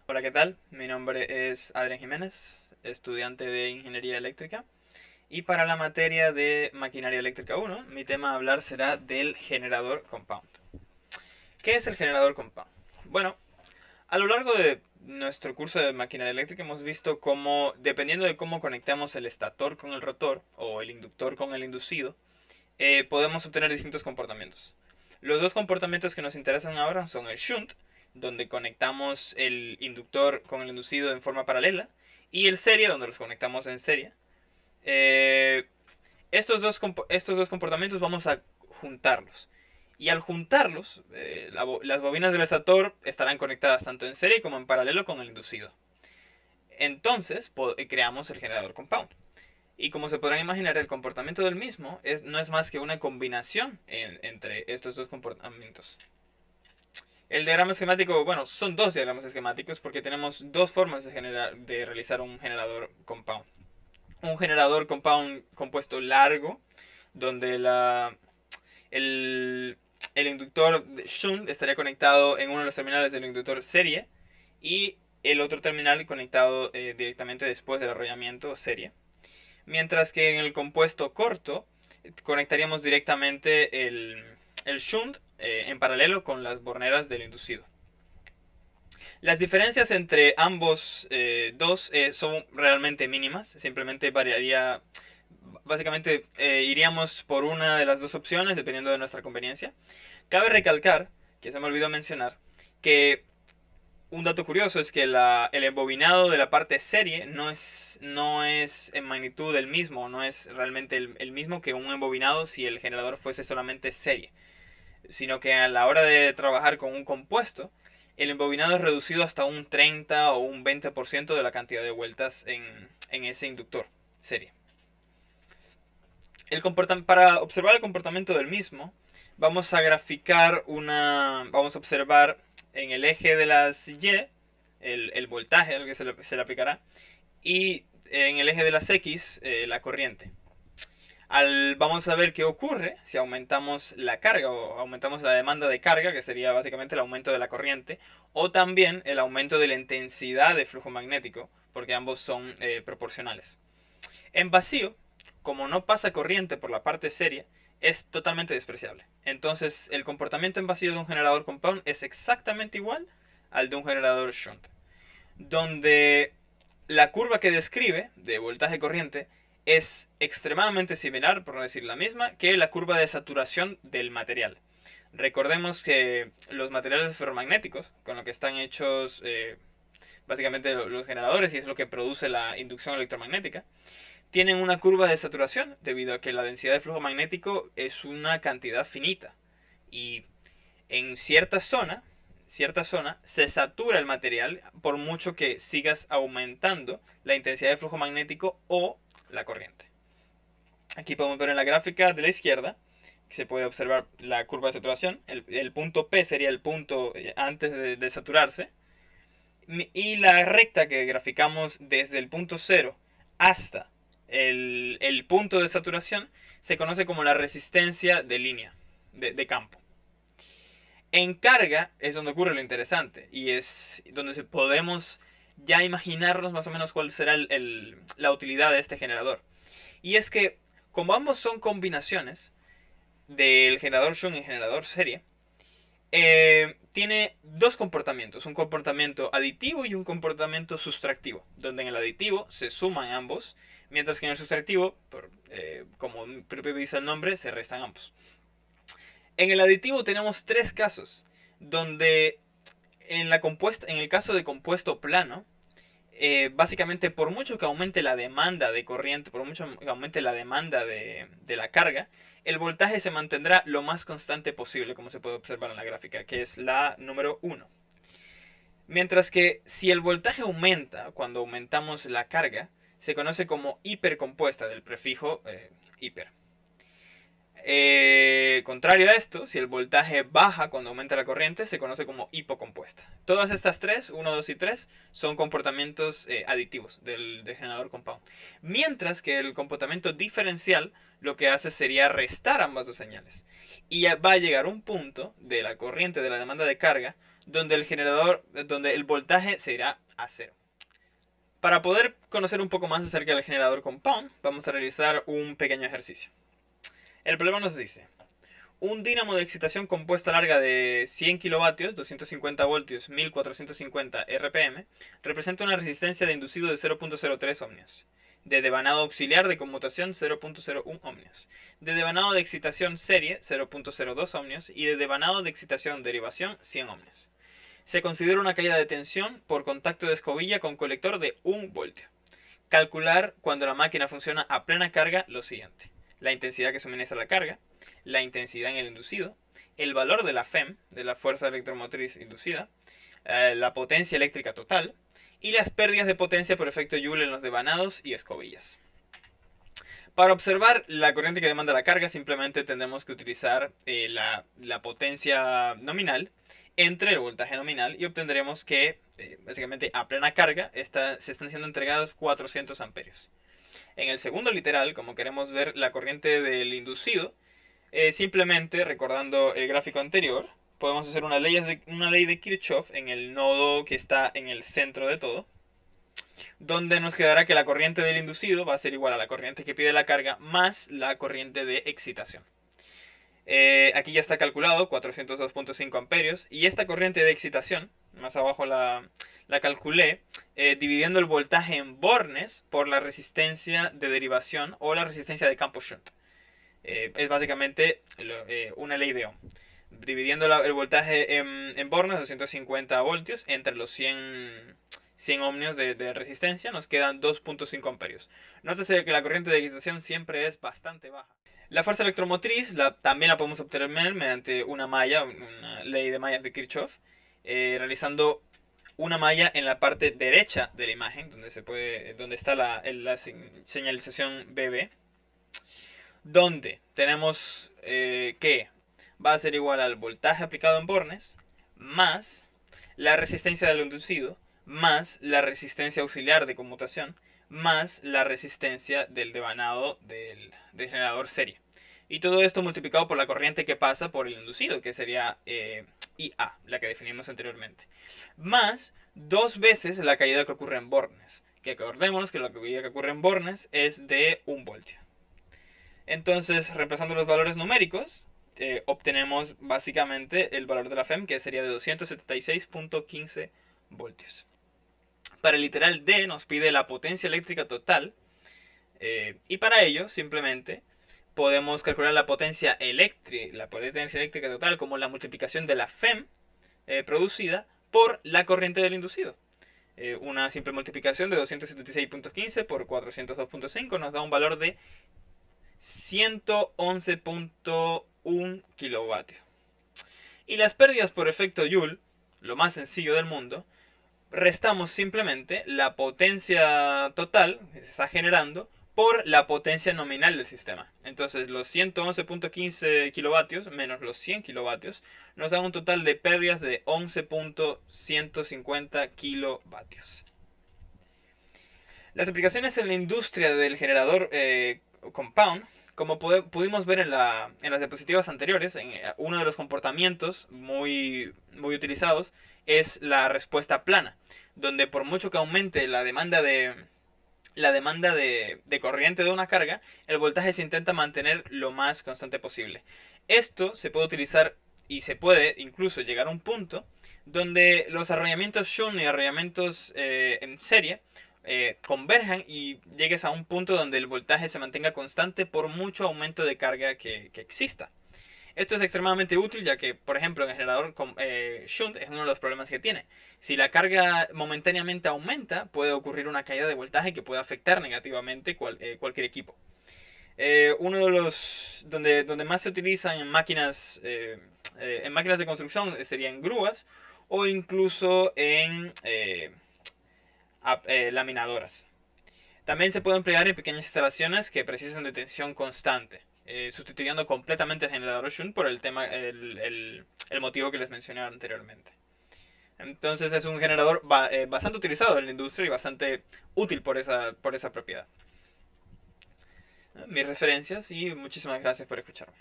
Hola, ¿qué tal? Mi nombre es Adrián Jiménez, estudiante de Ingeniería Eléctrica. Y para la materia de Maquinaria Eléctrica 1, mi tema a hablar será del generador compound. ¿Qué es el generador compound? Bueno, a lo largo de nuestro curso de Maquinaria Eléctrica hemos visto cómo, dependiendo de cómo conectamos el estator con el rotor o el inductor con el inducido, podemos obtener distintos comportamientos. Los dos comportamientos que nos interesan ahora son el shunt, donde conectamos el inductor con el inducido en forma paralela, y el serie, donde los conectamos en serie. Eh, estos dos comportamientos vamos a juntarlos. Y al juntarlos, las bobinas del estator estarán conectadas tanto en serie como en paralelo con el inducido. Entonces creamos el generador compound. Y como se podrán imaginar, el comportamiento del mismo no es más que una combinación entre estos dos comportamientos. El diagrama esquemático, bueno, son dos diagramas esquemáticos porque tenemos dos formas de realizar un generador compound. Un generador compound compuesto largo, donde el, el inductor shunt estaría conectado en uno de los terminales del inductor serie y el otro terminal conectado directamente después del arrollamiento serie. Mientras que en el compuesto corto conectaríamos directamente el shunt en paralelo con las borneras del inducido. Las diferencias entre ambos dos son realmente mínimas, simplemente variaría, básicamente iríamos por una de las dos opciones dependiendo de nuestra conveniencia. Cabe recalcar, que se me olvidó mencionar, que un dato curioso es que el embobinado de la parte serie no es en magnitud el mismo, no es realmente el mismo que un embobinado si el generador fuese solamente serie, sino que a la hora de trabajar con un compuesto, el embobinado es reducido hasta un 30 o un 20% de la cantidad de vueltas en ese inductor serie. Para observar el comportamiento del mismo, vamos a graficar vamos a observar en el eje de las Y el voltaje al que se le aplicará y en el eje de las X la corriente. Vamos a ver qué ocurre si aumentamos la carga o aumentamos la demanda de carga, que sería básicamente el aumento de la corriente, o también el aumento de la intensidad de flujo magnético, porque ambos son proporcionales. En vacío, como no pasa corriente por la parte seria, es totalmente despreciable. Entonces, el comportamiento en vacío de un generador compound es exactamente igual al de un generador shunt, donde la curva que describe de voltaje corriente es extremadamente similar, por no decir la misma, que la curva de saturación del material. Recordemos que los materiales ferromagnéticos, con lo que están hechos básicamente los generadores, y es lo que produce la inducción electromagnética, tienen una curva de saturación debido a que la densidad de flujo magnético es una cantidad finita. Y en cierta zona se satura el material por mucho que sigas aumentando la intensidad de flujo magnético o la corriente. Aquí podemos ver en la gráfica de la izquierda que se puede observar la curva de saturación. El punto P sería el punto antes de saturarse. Y la recta que graficamos desde el punto cero hasta el punto de saturación se conoce como la resistencia de línea de campo. En carga es donde ocurre lo interesante y es donde podemos ya imaginarnos más o menos cuál será la utilidad de este generador. Y es que como ambos son combinaciones del generador shunt y generador serie, tiene dos comportamientos, un comportamiento aditivo y un comportamiento sustractivo, donde en el aditivo se suman ambos, mientras que en el sustractivo, como propio dice el nombre, se restan ambos. En el aditivo tenemos tres casos, donde en el caso de compuesto plano, básicamente por mucho que aumente la demanda de corriente, por mucho que aumente la demanda de la carga, el voltaje se mantendrá lo más constante posible, como se puede observar en la gráfica, que es la número 1. Mientras que si el voltaje aumenta cuando aumentamos la carga, se conoce como hipercompuesta del prefijo hiper. Contrario a esto, si el voltaje baja cuando aumenta la corriente, se conoce como hipocompuesta. Todas estas tres, 1, 2 y 3, son comportamientos aditivos del generador compound. Mientras que el comportamiento diferencial lo que hace sería restar ambas dos señales. Y va a llegar un punto de la corriente, de la demanda de carga, donde el voltaje se irá a cero. Para poder conocer un poco más acerca del generador compound, vamos a realizar un pequeño ejercicio. El problema nos dice: un dínamo de excitación compuesta larga de 100 kilovatios, 250 voltios, 1450 RPM, representa una resistencia de inducido de 0.03 ohmios, de devanado auxiliar de conmutación 0.01 ohmios, de devanado de excitación serie 0.02 ohmios y de devanado de excitación derivación 100 ohmios. Se considera una caída de tensión por contacto de escobilla con colector de 1 voltio. Calcular cuando la máquina funciona a plena carga lo siguiente: la intensidad que suministra la carga, la intensidad en el inducido, el valor de la FEM, de la fuerza electromotriz inducida, la potencia eléctrica total y las pérdidas de potencia por efecto Joule en los devanados y escobillas. Para observar la corriente que demanda la carga, simplemente tendremos que utilizar la potencia nominal entre el voltaje nominal y obtendremos que, básicamente a plena carga, se están siendo entregados 400 amperios. En el segundo literal, como queremos ver la corriente del inducido, simplemente recordando el gráfico anterior, podemos hacer una ley de Kirchhoff en el nodo que está en el centro de todo, donde nos quedará que la corriente del inducido va a ser igual a la corriente que pide la carga más la corriente de excitación. Aquí ya está calculado 402.5 amperios, y esta corriente de excitación, más abajo la calculé, dividiendo el voltaje en bornes por la resistencia de derivación o la resistencia de campo shunt. Es básicamente una ley de Ohm. Dividiendo el voltaje en bornes, 250 voltios, entre los 100 ohmios de resistencia, nos quedan 2.5 amperios. Nótese que la corriente de excitación siempre es bastante baja. La fuerza electromotriz también la podemos obtener mediante una malla, una ley de mallas de Kirchhoff, realizando una malla en la parte derecha de la imagen, donde está la señalización BB, donde tenemos que va a ser igual al voltaje aplicado en bornes más la resistencia del inducido más la resistencia auxiliar de conmutación más la resistencia del devanado del generador serie. Y todo esto multiplicado por la corriente que pasa por el inducido, que sería IA, la que definimos anteriormente. Más 2 veces la caída que ocurre en bornes. Que acordémonos que la caída que ocurre en bornes es de 1 voltio. Entonces, reemplazando los valores numéricos, obtenemos básicamente el valor de la FEM, que sería de 276.15 voltios. Para el literal D nos pide la potencia eléctrica total, y para ello simplemente podemos calcular la potencia eléctrica total como la multiplicación de la FEM producida por la corriente del inducido. Una simple multiplicación de 276.15 por 402.5 nos da un valor de 111.1 kilovatios. Y las pérdidas por efecto Joule, lo más sencillo del mundo, restamos simplemente la potencia total que se está generando por la potencia nominal del sistema. Entonces los 111.15 kilovatios menos los 100 kilovatios nos dan un total de pérdidas de 11.150 kilovatios. Las aplicaciones en la industria del generador compound, como pudimos ver en las diapositivas anteriores, uno de los comportamientos muy utilizados es la respuesta plana, donde por mucho que aumente la demanda de corriente de una carga, el voltaje se intenta mantener lo más constante posible. Esto se puede utilizar y se puede incluso llegar a un punto donde los arrollamientos shunt y arrollamientos en serie converjan y llegues a un punto donde el voltaje se mantenga constante por mucho aumento de carga que exista. Esto es extremadamente útil, ya que, por ejemplo, en el generador shunt es uno de los problemas que tiene. Si la carga momentáneamente aumenta, puede ocurrir una caída de voltaje que puede afectar negativamente cualquier equipo. Uno de los donde más se utilizan en máquinas de construcción sería en grúas o incluso en laminadoras. También se puede emplear en pequeñas instalaciones que precisan de tensión constante, sustituyendo completamente el generador shunt por el motivo que les mencioné anteriormente. Entonces es un generador bastante utilizado en la industria y bastante útil por esa propiedad. Mis referencias, y muchísimas gracias por escucharme.